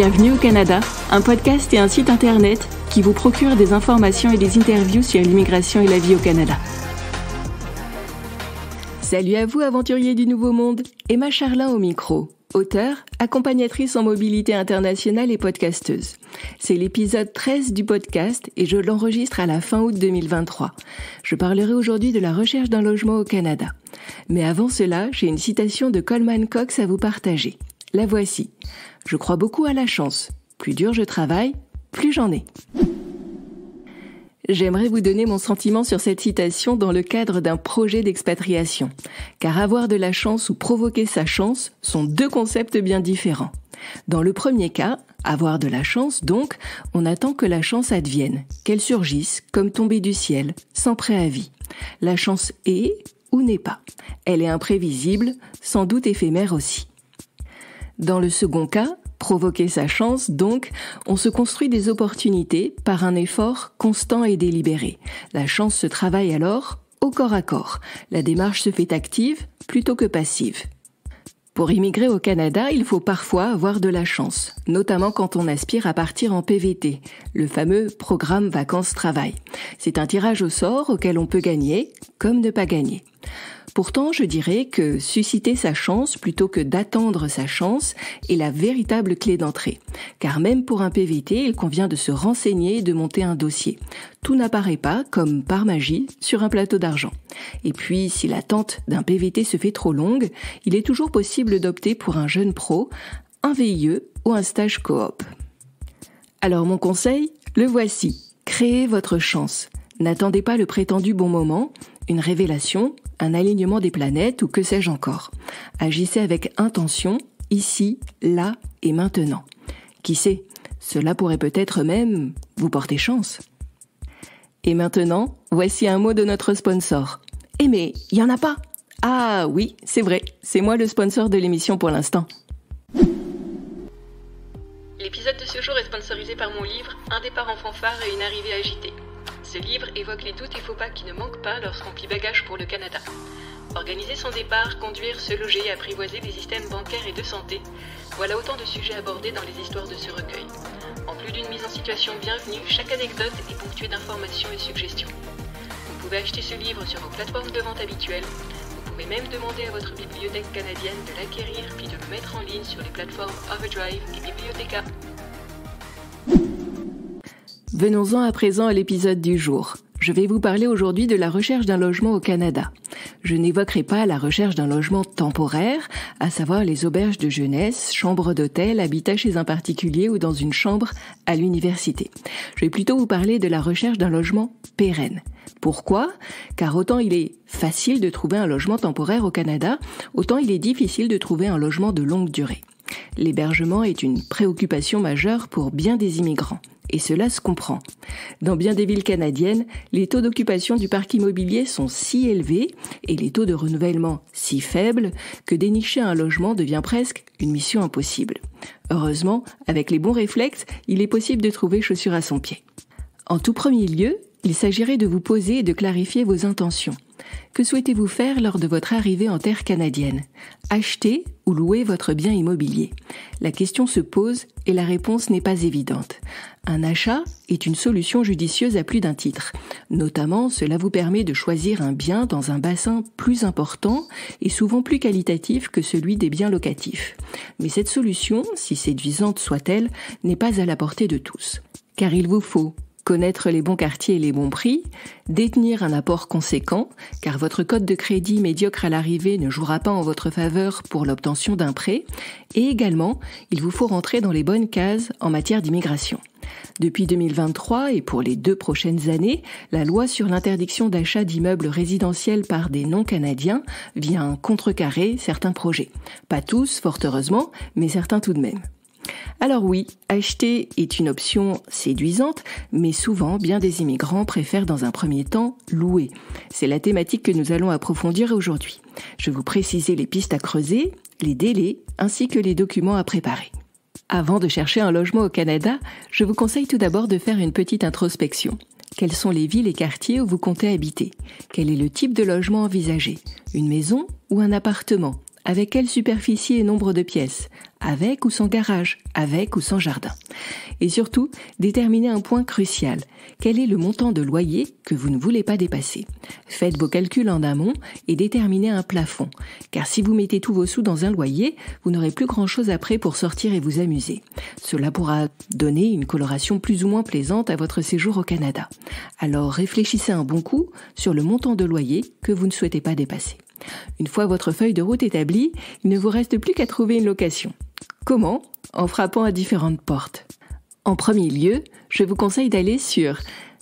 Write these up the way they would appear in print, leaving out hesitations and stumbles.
Bienvenue au Canada, un podcast et un site internet qui vous procurent des informations et des interviews sur l'immigration et la vie au Canada. Salut à vous aventuriers du Nouveau Monde, Emma Charlin au micro, auteure, accompagnatrice en mobilité internationale et podcasteuse. C'est l'épisode 13 du podcast et je l'enregistre à la fin août 2023. Je parlerai aujourd'hui de la recherche d'un logement au Canada. Mais avant cela, j'ai une citation de Coleman Cox à vous partager. La voici. Je crois beaucoup à la chance. Plus dur je travaille, plus j'en ai. J'aimerais vous donner mon sentiment sur cette citation dans le cadre d'un projet d'expatriation. Car avoir de la chance ou provoquer sa chance sont deux concepts bien différents. Dans le premier cas, avoir de la chance, donc, on attend que la chance advienne, qu'elle surgisse comme tombée du ciel, sans préavis. La chance est ou n'est pas. Elle est imprévisible, sans doute éphémère aussi. Dans le second cas, provoquer sa chance, donc, on se construit des opportunités par un effort constant et délibéré. La chance se travaille alors au corps à corps. La démarche se fait active plutôt que passive. Pour immigrer au Canada, il faut parfois avoir de la chance, notamment quand on aspire à partir en PVT, le fameux programme vacances-travail. C'est un tirage au sort auquel on peut gagner comme ne pas gagner. Pourtant, je dirais que susciter sa chance plutôt que d'attendre sa chance est la véritable clé d'entrée. Car même pour un PVT, il convient de se renseigner et de monter un dossier. Tout n'apparaît pas, comme par magie, sur un plateau d'argent. Et puis, si l'attente d'un PVT se fait trop longue, il est toujours possible d'opter pour un jeune pro, un VIE ou un stage coop. Alors mon conseil, le voici. Créez votre chance. N'attendez pas le prétendu bon moment, une révélation, un alignement des planètes ou que sais-je encore. Agissez avec intention, ici, là et maintenant. Qui sait, cela pourrait peut-être même vous porter chance. Et maintenant, voici un mot de notre sponsor. Eh mais, il n'y en a pas! Ah oui, c'est vrai, c'est moi le sponsor de l'émission pour l'instant. L'épisode de ce jour est sponsorisé par mon livre « Un départ en fanfare et une arrivée agitée ». Ce livre évoque les doutes et faux pas qui ne manquent pas lorsqu'on plie bagage pour le Canada. Organiser son départ, conduire, se loger et apprivoiser les systèmes bancaires et de santé, voilà autant de sujets abordés dans les histoires de ce recueil. En plus d'une mise en situation bienvenue, chaque anecdote est ponctuée d'informations et suggestions. Vous pouvez acheter ce livre sur vos plateformes de vente habituelles. Vous pouvez même demander à votre bibliothèque canadienne de l'acquérir puis de le mettre en ligne sur les plateformes Overdrive et Bibliotheca. Venons-en à présent à l'épisode du jour. Je vais vous parler aujourd'hui de la recherche d'un logement au Canada. Je n'évoquerai pas la recherche d'un logement temporaire, à savoir les auberges de jeunesse, chambres d'hôtel, habitat chez un particulier ou dans une chambre à l'université. Je vais plutôt vous parler de la recherche d'un logement pérenne. Pourquoi ? Car autant il est facile de trouver un logement temporaire au Canada, autant il est difficile de trouver un logement de longue durée. L'hébergement est une préoccupation majeure pour bien des immigrants. Et cela se comprend. Dans bien des villes canadiennes, les taux d'occupation du parc immobilier sont si élevés et les taux de renouvellement si faibles que dénicher un logement devient presque une mission impossible. Heureusement, avec les bons réflexes, il est possible de trouver chaussure à son pied. En tout premier lieu, il s'agirait de vous poser et de clarifier vos intentions. Que souhaitez-vous faire lors de votre arrivée en terre canadienne ? Acheter ou louer votre bien immobilier ? La question se pose et la réponse n'est pas évidente. Un achat est une solution judicieuse à plus d'un titre. Notamment, cela vous permet de choisir un bien dans un bassin plus important et souvent plus qualitatif que celui des biens locatifs. Mais cette solution, si séduisante soit-elle, n'est pas à la portée de tous. Car il vous faut connaître les bons quartiers et les bons prix, détenir un apport conséquent, car votre code de crédit médiocre à l'arrivée ne jouera pas en votre faveur pour l'obtention d'un prêt, et également, il vous faut rentrer dans les bonnes cases en matière d'immigration. Depuis 2023 et pour les 2 prochaines années, la loi sur l'interdiction d'achat d'immeubles résidentiels par des non-canadiens vient contrecarrer certains projets. Pas tous, fort heureusement, mais certains tout de même. Alors oui, acheter est une option séduisante, mais souvent, bien des immigrants préfèrent dans un premier temps louer. C'est la thématique que nous allons approfondir aujourd'hui. Je vais vous préciser les pistes à creuser, les délais, ainsi que les documents à préparer. Avant de chercher un logement au Canada, je vous conseille tout d'abord de faire une petite introspection. Quelles sont les villes et quartiers où vous comptez habiter ? Quel est le type de logement envisagé ? Une maison ou un appartement ? Avec quelle superficie et nombre de pièces? Avec ou sans garage? Avec ou sans jardin? Et surtout, déterminez un point crucial. Quel est le montant de loyer que vous ne voulez pas dépasser? Faites vos calculs en amont et déterminez un plafond. Car si vous mettez tous vos sous dans un loyer, vous n'aurez plus grand-chose après pour sortir et vous amuser. Cela pourra donner une coloration plus ou moins plaisante à votre séjour au Canada. Alors réfléchissez un bon coup sur le montant de loyer que vous ne souhaitez pas dépasser. Une fois votre feuille de route établie, il ne vous reste plus qu'à trouver une location. Comment? En frappant à différentes portes. En premier lieu, je vous conseille d'aller sur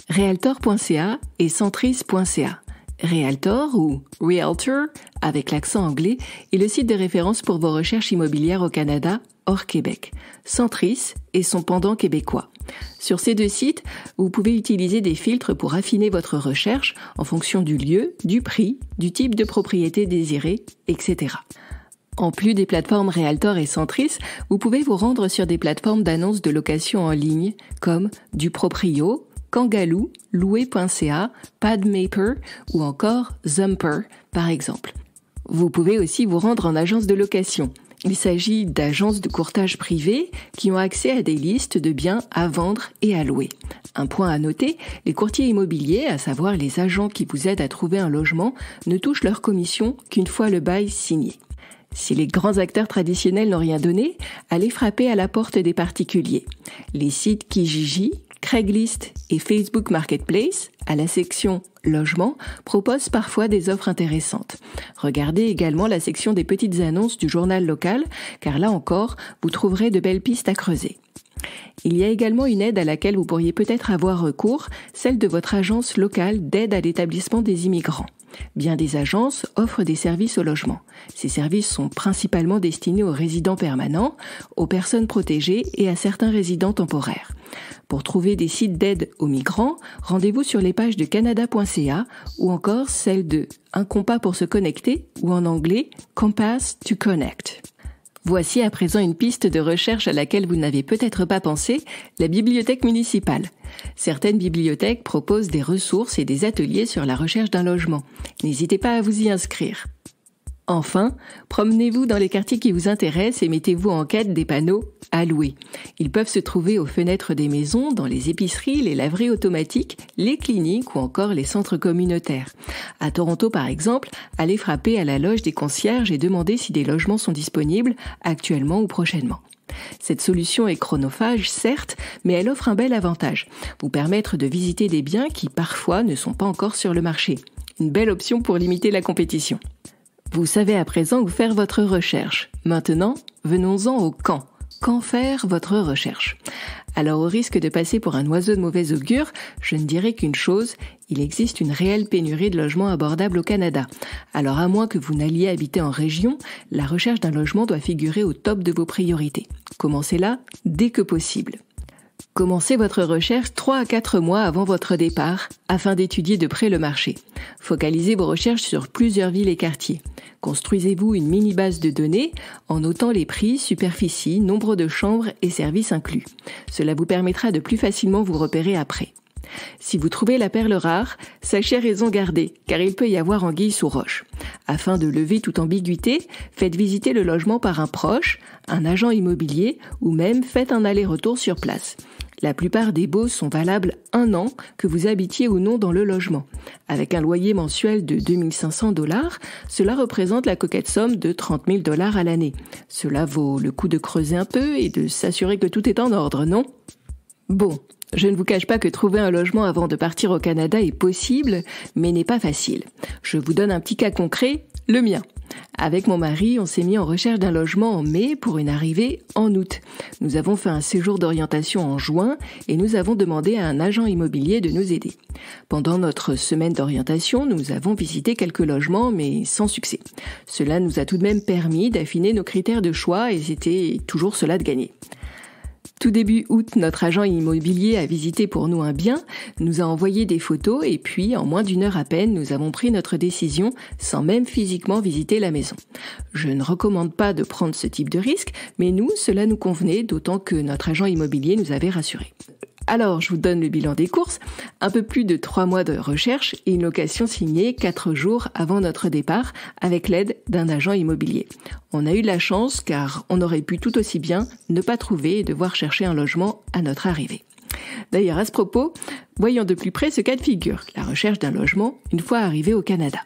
realtor.ca et centris.ca. Realtor ou Realtor, avec l'accent anglais, est le site de référence pour vos recherches immobilières au Canada, hors Québec. Centris est son pendant québécois. Sur ces deux sites, vous pouvez utiliser des filtres pour affiner votre recherche en fonction du lieu, du prix, du type de propriété désirée, etc. En plus des plateformes Realtor et Centris, vous pouvez vous rendre sur des plateformes d'annonces de location en ligne comme Duproprio, Kangaloo, Louer.ca, Padmaper ou encore Zumper, par exemple. Vous pouvez aussi vous rendre en agence de location. Il s'agit d'agences de courtage privées qui ont accès à des listes de biens à vendre et à louer. Un point à noter, les courtiers immobiliers, à savoir les agents qui vous aident à trouver un logement, ne touchent leur commission qu'une fois le bail signé. Si les grands acteurs traditionnels n'ont rien donné, allez frapper à la porte des particuliers. Les sites Kijiji, Craigslist et Facebook Marketplace, à la section Logement, proposent parfois des offres intéressantes. Regardez également la section des petites annonces du journal local, car là encore, vous trouverez de belles pistes à creuser. Il y a également une aide à laquelle vous pourriez peut-être avoir recours, celle de votre agence locale d'aide à l'établissement des immigrants. Bien des agences offrent des services au logement. Ces services sont principalement destinés aux résidents permanents, aux personnes protégées et à certains résidents temporaires. Pour trouver des sites d'aide aux migrants, rendez-vous sur les pages de canada.ca ou encore celle de Un compas pour se connecter ou en anglais Compass to Connect. Voici à présent une piste de recherche à laquelle vous n'avez peut-être pas pensé, la bibliothèque municipale. Certaines bibliothèques proposent des ressources et des ateliers sur la recherche d'un logement. N'hésitez pas à vous y inscrire. Enfin, promenez-vous dans les quartiers qui vous intéressent et mettez-vous en quête des panneaux à louer. Ils peuvent se trouver aux fenêtres des maisons, dans les épiceries, les laveries automatiques, les cliniques ou encore les centres communautaires. À Toronto par exemple, allez frapper à la loge des concierges et demandez si des logements sont disponibles actuellement ou prochainement. Cette solution est chronophage, certes, mais elle offre un bel avantage, vous permettre de visiter des biens qui parfois ne sont pas encore sur le marché. Une belle option pour limiter la compétition. Vous savez à présent où faire votre recherche. Maintenant, venons-en au quand. Quand faire votre recherche? Alors au risque de passer pour un oiseau de mauvais augure, je ne dirais qu'une chose, il existe une réelle pénurie de logements abordables au Canada. Alors à moins que vous n'alliez habiter en région, la recherche d'un logement doit figurer au top de vos priorités. Commencez-la dès que possible. Commencez votre recherche 3 à 4 mois avant votre départ afin d'étudier de près le marché. Focalisez vos recherches sur plusieurs villes et quartiers. Construisez-vous une mini-base de données en notant les prix, superficie, nombre de chambres et services inclus. Cela vous permettra de plus facilement vous repérer après. Si vous trouvez la perle rare, sachez raison garder, car il peut y avoir anguille sous roche. Afin de lever toute ambiguïté, faites visiter le logement par un proche, un agent immobilier ou même faites un aller-retour sur place. La plupart des baux sont valables 1 an, que vous habitiez ou non dans le logement. Avec un loyer mensuel de 2 500 $, cela représente la coquette somme de 30 000 $ à l'année. Cela vaut le coup de creuser un peu et de s'assurer que tout est en ordre, non? Bon, je ne vous cache pas que trouver un logement avant de partir au Canada est possible, mais n'est pas facile. Je vous donne un petit cas concret, le mien. Avec mon mari, on s'est mis en recherche d'un logement en mai pour une arrivée en août. Nous avons fait un séjour d'orientation en juin et nous avons demandé à un agent immobilier de nous aider. Pendant notre semaine d'orientation, nous avons visité quelques logements, mais sans succès. Cela nous a tout de même permis d'affiner nos critères de choix et c'était toujours cela de gagner. Tout début août, notre agent immobilier a visité pour nous un bien, nous a envoyé des photos et puis, en moins d'1 heure à peine, nous avons pris notre décision sans même physiquement visiter la maison. Je ne recommande pas de prendre ce type de risque, mais nous, cela nous convenait, d'autant que notre agent immobilier nous avait rassurés. Alors, je vous donne le bilan des courses. Un peu plus de 3 mois de recherche et une location signée 4 jours avant notre départ avec l'aide d'un agent immobilier. On a eu de la chance car on aurait pu tout aussi bien ne pas trouver et devoir chercher un logement à notre arrivée. D'ailleurs, à ce propos, voyons de plus près ce cas de figure, la recherche d'un logement une fois arrivé au Canada.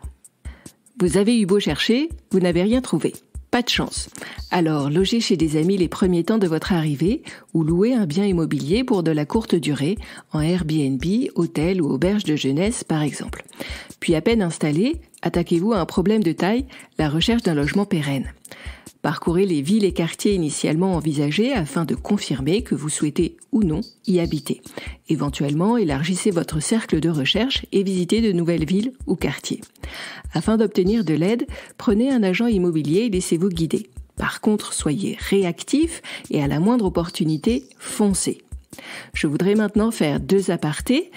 Vous avez eu beau chercher, vous n'avez rien trouvé. Pas de chance. Alors, logez chez des amis les premiers temps de votre arrivée ou louez un bien immobilier pour de la courte durée, en Airbnb, hôtel ou auberge de jeunesse par exemple. Puis à peine installé, attaquez-vous à un problème de taille, la recherche d'un logement pérenne. Parcourez les villes et quartiers initialement envisagés afin de confirmer que vous souhaitez ou non y habiter. Éventuellement, élargissez votre cercle de recherche et visitez de nouvelles villes ou quartiers. Afin d'obtenir de l'aide, prenez un agent immobilier et laissez-vous guider. Par contre, soyez réactif et à la moindre opportunité, foncez. Je voudrais maintenant faire 2 apartés.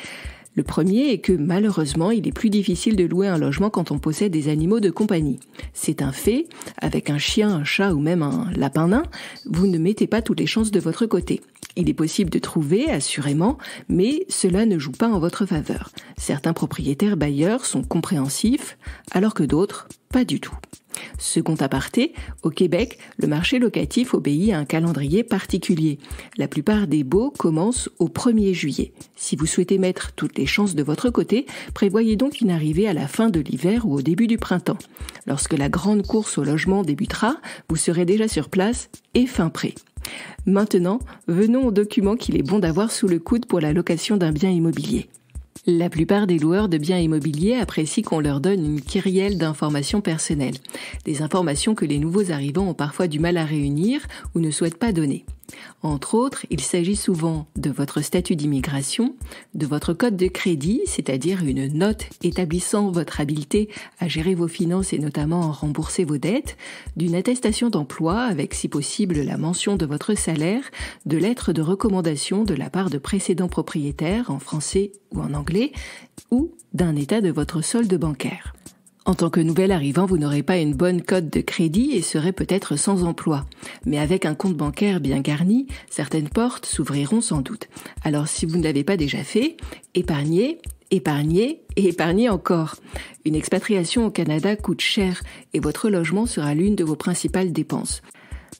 Le premier est que malheureusement, il est plus difficile de louer un logement quand on possède des animaux de compagnie. C'est un fait, avec un chien, un chat ou même un lapin nain, vous ne mettez pas toutes les chances de votre côté. Il est possible de trouver, assurément, mais cela ne joue pas en votre faveur. Certains propriétaires bailleurs sont compréhensifs, alors que d'autres, pas du tout. Second aparté, au Québec, le marché locatif obéit à un calendrier particulier. La plupart des baux commencent au 1er juillet. Si vous souhaitez mettre toutes les chances de votre côté, prévoyez donc une arrivée à la fin de l'hiver ou au début du printemps. Lorsque la grande course au logement débutera, vous serez déjà sur place et fin prêt. Maintenant, venons aux documents qu'il est bon d'avoir sous le coude pour la location d'un bien immobilier. La plupart des loueurs de biens immobiliers apprécient qu'on leur donne une kyrielle d'informations personnelles, des informations que les nouveaux arrivants ont parfois du mal à réunir ou ne souhaitent pas donner. Entre autres, il s'agit souvent de votre statut d'immigration, de votre code de crédit, c'est-à-dire une note établissant votre habileté à gérer vos finances et notamment à rembourser vos dettes, d'une attestation d'emploi avec si possible la mention de votre salaire, de lettres de recommandation de la part de précédents propriétaires en français ou en anglais, ou d'un état de votre solde bancaire. En tant que nouvel arrivant, vous n'aurez pas une bonne cote de crédit et serez peut-être sans emploi. Mais avec un compte bancaire bien garni, certaines portes s'ouvriront sans doute. Alors si vous ne l'avez pas déjà fait, épargnez, épargnez et épargnez encore. Une expatriation au Canada coûte cher et votre logement sera l'une de vos principales dépenses.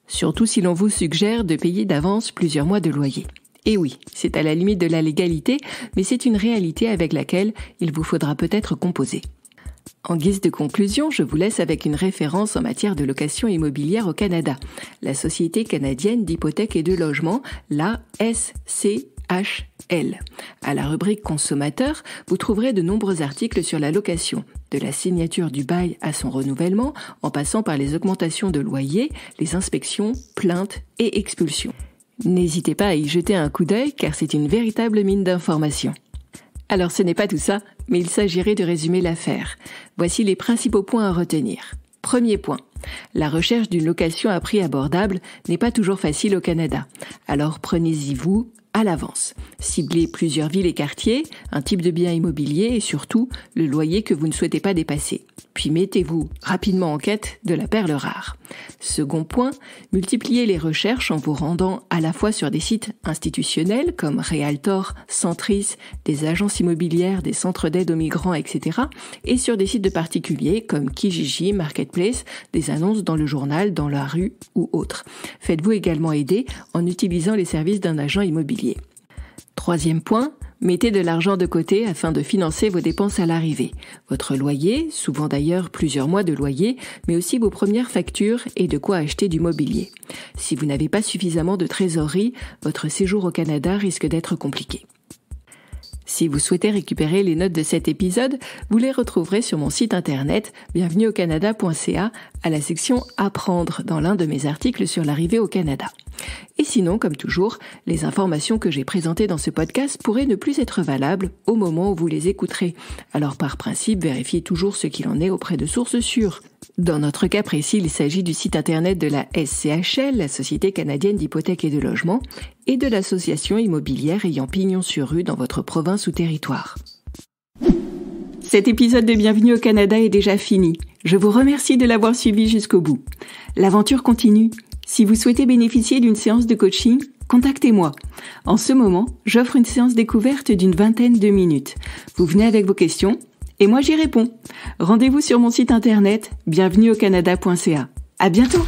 Surtout si l'on vous suggère de payer d'avance plusieurs mois de loyer. Et oui, c'est à la limite de la légalité, mais c'est une réalité avec laquelle il vous faudra peut-être composer. En guise de conclusion, je vous laisse avec une référence en matière de location immobilière au Canada. La Société canadienne d'hypothèque et de logement, la SCHL. À la rubrique consommateurs, vous trouverez de nombreux articles sur la location, de la signature du bail à son renouvellement, en passant par les augmentations de loyers, les inspections, plaintes et expulsions. N'hésitez pas à y jeter un coup d'œil car c'est une véritable mine d'informations. Alors ce n'est pas tout ça, mais il s'agirait de résumer l'affaire. Voici les principaux points à retenir. Premier point, la recherche d'une location à prix abordable n'est pas toujours facile au Canada. Alors prenez-y vous à l'avance. Ciblez plusieurs villes et quartiers, un type de bien immobilier et surtout le loyer que vous ne souhaitez pas dépasser. Puis mettez-vous rapidement en quête de la perle rare. Second point, multipliez les recherches en vous rendant à la fois sur des sites institutionnels comme Realtor, Centris, des agences immobilières, des centres d'aide aux migrants, etc. et sur des sites de particuliers comme Kijiji, Marketplace, des annonces dans le journal, dans la rue ou autres. Faites-vous également aider en utilisant les services d'un agent immobilier. Troisième point, mettez de l'argent de côté afin de financer vos dépenses à l'arrivée. Votre loyer, souvent d'ailleurs plusieurs mois de loyer, mais aussi vos premières factures et de quoi acheter du mobilier. Si vous n'avez pas suffisamment de trésorerie, votre séjour au Canada risque d'être compliqué. Si vous souhaitez récupérer les notes de cet épisode, vous les retrouverez sur mon site internet bienvenueaucanada.ca à la section « Apprendre » dans l'un de mes articles sur l'arrivée au Canada. Et sinon, comme toujours, les informations que j'ai présentées dans ce podcast pourraient ne plus être valables au moment où vous les écouterez. Alors par principe, vérifiez toujours ce qu'il en est auprès de sources sûres. Dans notre cas précis, il s'agit du site internet de la SCHL, la Société canadienne d'hypothèque et de logement, et de l'association immobilière ayant pignon sur rue dans votre province ou territoire. Cet épisode de Bienvenue au Canada est déjà fini. Je vous remercie de l'avoir suivi jusqu'au bout. L'aventure continue. Si vous souhaitez bénéficier d'une séance de coaching, contactez-moi. En ce moment, j'offre une séance découverte d'une 20aine de minutes. Vous venez avec vos questions et moi j'y réponds. Rendez-vous sur mon site internet bienvenueaucanada.ca. À bientôt!